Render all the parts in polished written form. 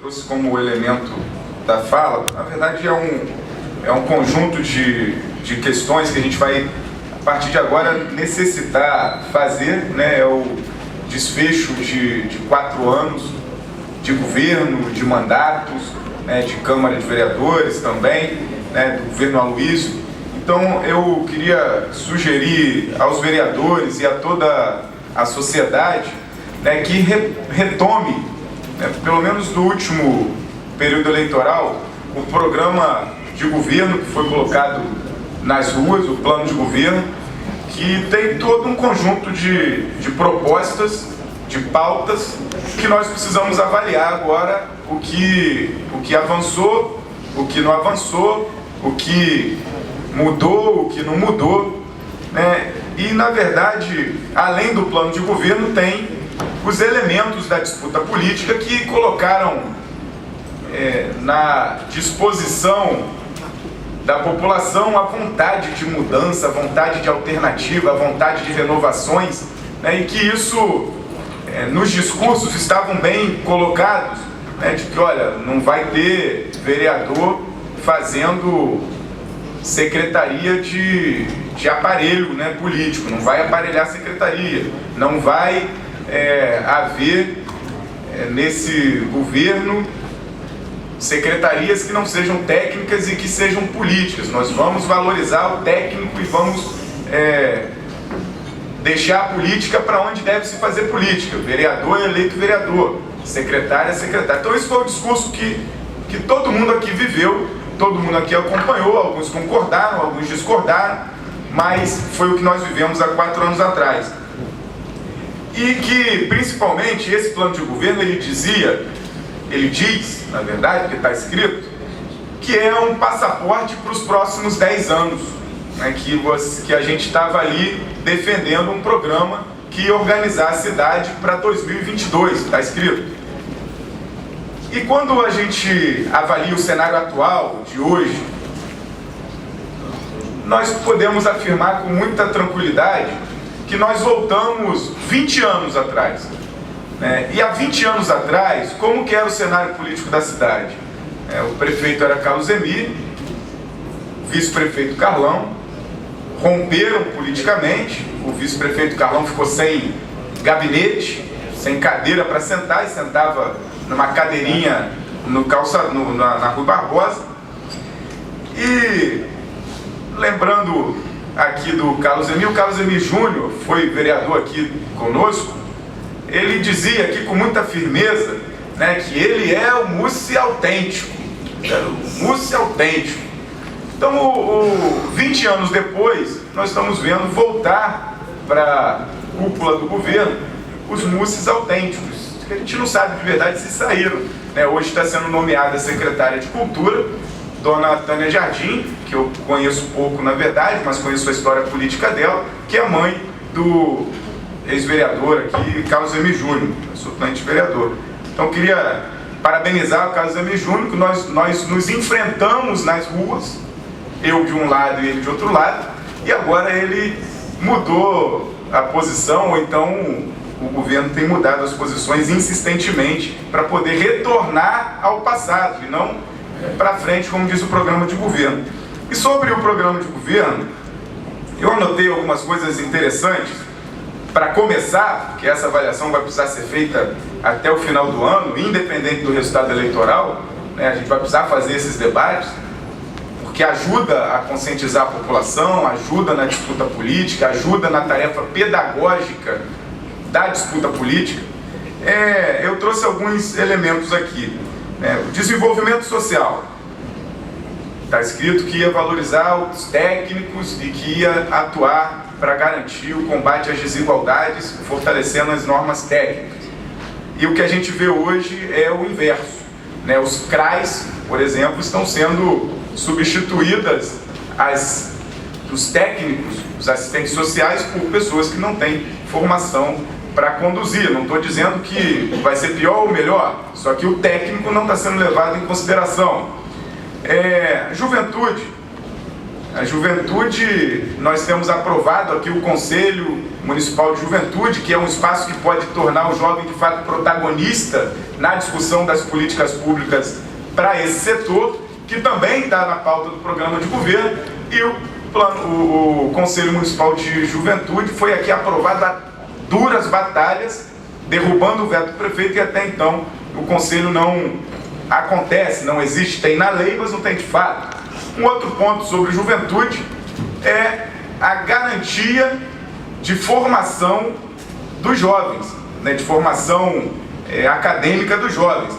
trouxe como elemento da fala, na verdade é um conjunto de questões que a gente vai, a partir de agora, necessitar fazer, né? É o desfecho de 4 anos de governo, de mandatos, né? De Câmara de Vereadores também, né? Do governo Aloysio. Então eu queria sugerir aos vereadores e a toda a sociedade, né, que retome, né, pelo menos do último período eleitoral, o programa de governo que foi colocado nas ruas, o plano de governo, que tem todo um conjunto de propostas, de pautas, que nós precisamos avaliar agora o que avançou, o que não avançou, o que mudou, o que não mudou, né? E, na verdade, além do plano de governo, tem os elementos da disputa política que colocaram na disposição da população a vontade de mudança, a vontade de alternativa, a vontade de renovações, né? E que isso, nos discursos, estavam bem colocados, né? De que, olha, não vai ter vereador fazendo secretaria de aparelho, né, político, não vai aparelhar a secretaria, não vai haver nesse governo secretarias que não sejam técnicas e que sejam políticas. Nós vamos valorizar o técnico e vamos deixar a política para onde deve se fazer política. Vereador é eleito vereador, secretário é secretário. Então esse foi o discurso que todo mundo aqui viveu, todo mundo aqui acompanhou, alguns concordaram, alguns discordaram, mas foi o que nós vivemos há 4 anos atrás. E que, principalmente, esse plano de governo, ele diz, na verdade, porque está escrito, que é um passaporte para os próximos 10 anos, né, que a gente estava ali defendendo um programa que ia organizar a cidade para 2022, está escrito. E quando a gente avalia o cenário atual de hoje, nós podemos afirmar com muita tranquilidade que nós voltamos 20 anos atrás, né? E há 20 anos atrás, como que era o cenário político da cidade? O prefeito era Carlos Emir, o vice-prefeito Carlão, romperam politicamente, o vice-prefeito Carlão ficou sem gabinete, sem cadeira para sentar, e sentava numa cadeirinha na Rui Barbosa. E lembrando aqui do Carlos Emir, o Carlos Emir Júnior foi vereador aqui conosco, ele dizia aqui com muita firmeza, né, que ele é o Mussi autêntico, o Mussi autêntico. Então, 20 anos depois, nós estamos vendo voltar para a cúpula do governo os Mussis autênticos, que a gente não sabe de verdade se saíram, né? Hoje está sendo nomeada secretária de Cultura, dona Tânia Jardim, que eu conheço pouco na verdade, mas conheço a história política dela, que é mãe do ex-vereador aqui, Carlos Emir Júnior, suplente vereador. Então eu queria parabenizar o Carlos Emir Júnior, que nós nos enfrentamos nas ruas, eu de um lado e ele de outro lado, e agora ele mudou a posição, ou então o governo tem mudado as posições insistentemente para poder retornar ao passado e não para frente, como diz o programa de governo. E sobre o programa de governo, eu anotei algumas coisas interessantes. Para começar, porque essa avaliação vai precisar ser feita até o final do ano, independente do resultado eleitoral, né? A gente vai precisar fazer esses debates, porque ajuda a conscientizar a população, ajuda na disputa política, ajuda na tarefa pedagógica da disputa política. Eu trouxe alguns elementos aqui. O desenvolvimento social. Está escrito que ia valorizar os técnicos e que ia atuar para garantir o combate às desigualdades, fortalecendo as normas técnicas. E o que a gente vê hoje é o inverso, né? Os CRAs, por exemplo, estão sendo substituídas, os técnicos, os assistentes sociais, por pessoas que não têm formação para conduzir. Não estou dizendo que vai ser pior ou melhor, só que o técnico não está sendo levado em consideração. Juventude. A juventude, nós temos aprovado aqui o Conselho Municipal de Juventude, que é um espaço que pode tornar o jovem de fato protagonista, na discussão das políticas públicas para esse setor, que também está na pauta do programa de governo, e o Conselho Municipal de Juventude foi aqui aprovado a duras batalhas, derrubando o veto do prefeito, e até então o Conselho não acontece, não existe, tem na lei, mas não tem de fato. Um outro ponto sobre juventude é a garantia de formação dos jovens, né, de formação acadêmica dos jovens.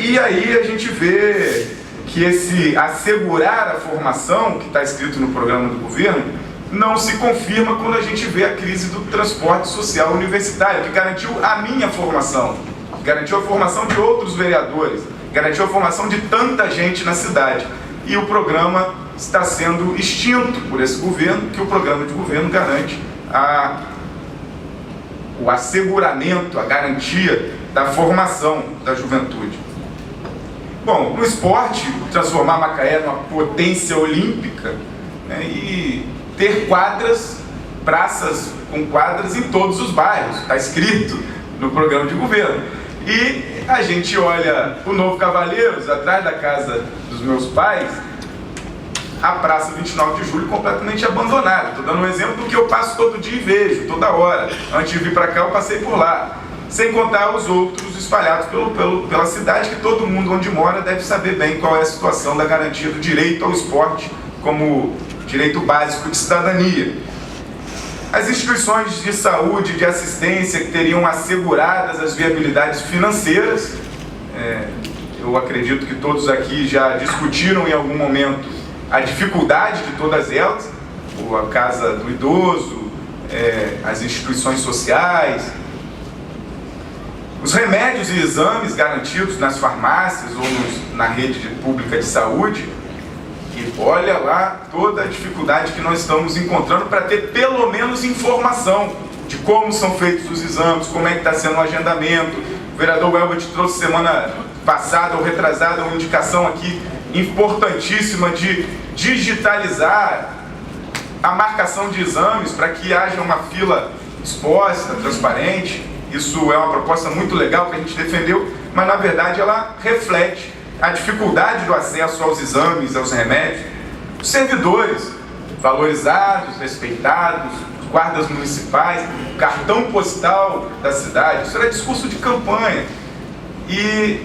E aí a gente vê que esse assegurar a formação, que está escrito no programa do governo, não se confirma quando a gente vê a crise do transporte social universitário, que garantiu a minha formação, garantiu a formação de outros vereadores, garantiu a formação de tanta gente na cidade. E o programa está sendo extinto por esse governo, que o programa de governo garante o asseguramento, a garantia da formação da juventude. Bom, no esporte, transformar Macaé numa potência olímpica, né, e ter quadras, praças com quadras em todos os bairros, está escrito no programa de governo. E a gente olha o Novo Cavaleiros, atrás da casa dos meus pais, a Praça 29 de Julho completamente abandonada. Estou dando um exemplo do que eu passo todo dia e vejo, toda hora. Antes de vir para cá eu passei por lá. Sem contar os outros espalhados pela cidade, que todo mundo onde mora deve saber bem qual é a situação da garantia do direito ao esporte como direito básico de cidadania. As instituições de saúde, de assistência, que teriam asseguradas as viabilidades financeiras, eu acredito que todos aqui já discutiram em algum momento a dificuldade de todas elas, a Casa do Idoso, as instituições sociais, os remédios e exames garantidos nas farmácias ou na rede pública de saúde. E olha lá toda a dificuldade que nós estamos encontrando para ter pelo menos informação de como são feitos os exames, como é que está sendo o agendamento. O vereador Elbert trouxe semana passada ou retrasada uma indicação aqui importantíssima de digitalizar a marcação de exames para que haja uma fila exposta, transparente. Isso é uma proposta muito legal que a gente defendeu, mas na verdade ela reflete a dificuldade do acesso aos exames, aos remédios. Os servidores valorizados, respeitados, os guardas municipais, o cartão postal da cidade, isso era discurso de campanha. E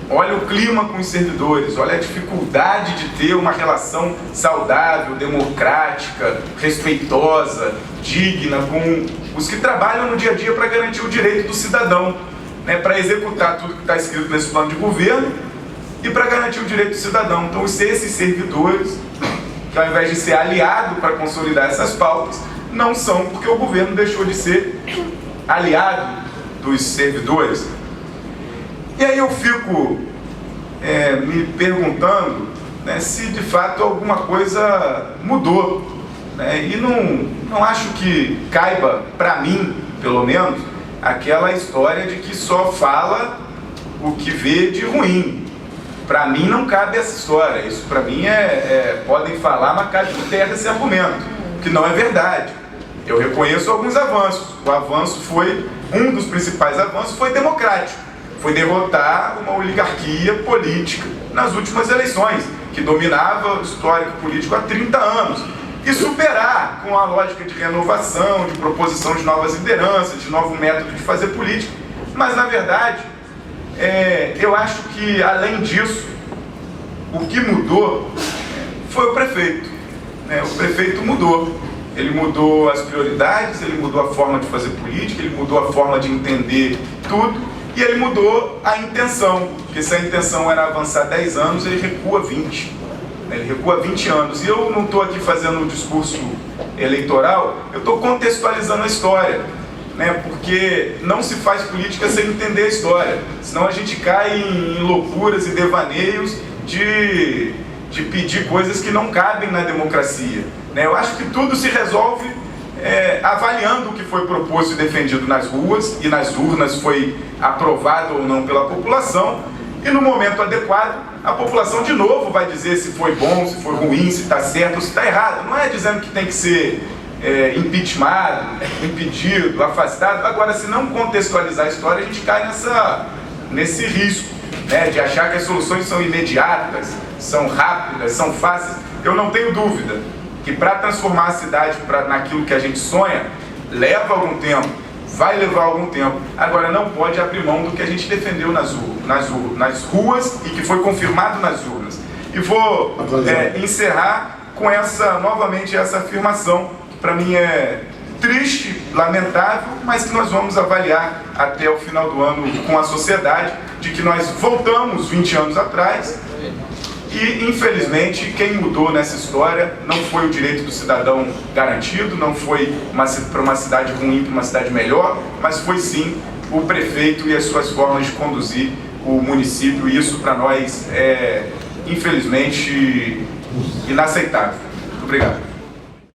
olha o clima com os servidores, olha a dificuldade de ter uma relação saudável, democrática, respeitosa, digna com os que trabalham no dia a dia para garantir o direito do cidadão, né, para executar tudo que está escrito nesse plano de governo e para garantir o direito do cidadão. Então, esses servidores, que ao invés de ser aliado para consolidar essas pautas, não são, porque o governo deixou de ser aliado dos servidores. E aí eu fico me perguntando, né, se de fato alguma coisa mudou, né, e não acho que caiba, para mim, pelo menos, aquela história de que só fala o que vê de ruim. Para mim não cabe essa história. Isso para mim podem falar, mas cai por terra esse argumento, que não é verdade. Eu reconheço alguns avanços. O avanço um dos principais avanços foi democrático. Foi derrotar uma oligarquia política nas últimas eleições, que dominava o histórico político há 30 anos. E superar com a lógica de renovação, de proposição de novas lideranças, de novo método de fazer política. Mas, na verdade, eu acho que, além disso, o que mudou foi o prefeito. O prefeito mudou. Ele mudou as prioridades, ele mudou a forma de fazer política, ele mudou a forma de entender tudo, e ele mudou a intenção. Porque se a intenção era avançar 10 anos, ele recua 20. Ele recua 20 anos. E eu não estou aqui fazendo um discurso eleitoral, eu estou contextualizando a história. Porque não se faz política sem entender a história, senão a gente cai em loucuras e devaneios de pedir coisas que não cabem na democracia. Eu acho que tudo se resolve avaliando o que foi proposto e defendido nas ruas e nas urnas, foi aprovado ou não pela população, e no momento adequado a população de novo vai dizer se foi bom, se foi ruim, se está certo ou se está errado. Não é dizendo que tem que ser impeachmentado, impedido, afastado. Agora, se não contextualizar a história, a gente cai nesse risco, né, de achar que as soluções são imediatas, são rápidas, são fáceis. Eu não tenho dúvida que para transformar a cidade naquilo que a gente sonha, leva algum tempo, vai levar algum tempo. Agora, não pode abrir mão do que a gente defendeu nas ruas e que foi confirmado nas urnas. E vou encerrar com novamente essa afirmação, que para mim é triste, lamentável, mas que nós vamos avaliar até o final do ano com a sociedade, de que nós voltamos 20 anos atrás e, infelizmente, quem mudou nessa história não foi o direito do cidadão garantido, não foi para uma cidade ruim, para uma cidade melhor, mas foi sim o prefeito e as suas formas de conduzir o município, e isso para nós é, infelizmente, inaceitável. Muito obrigado.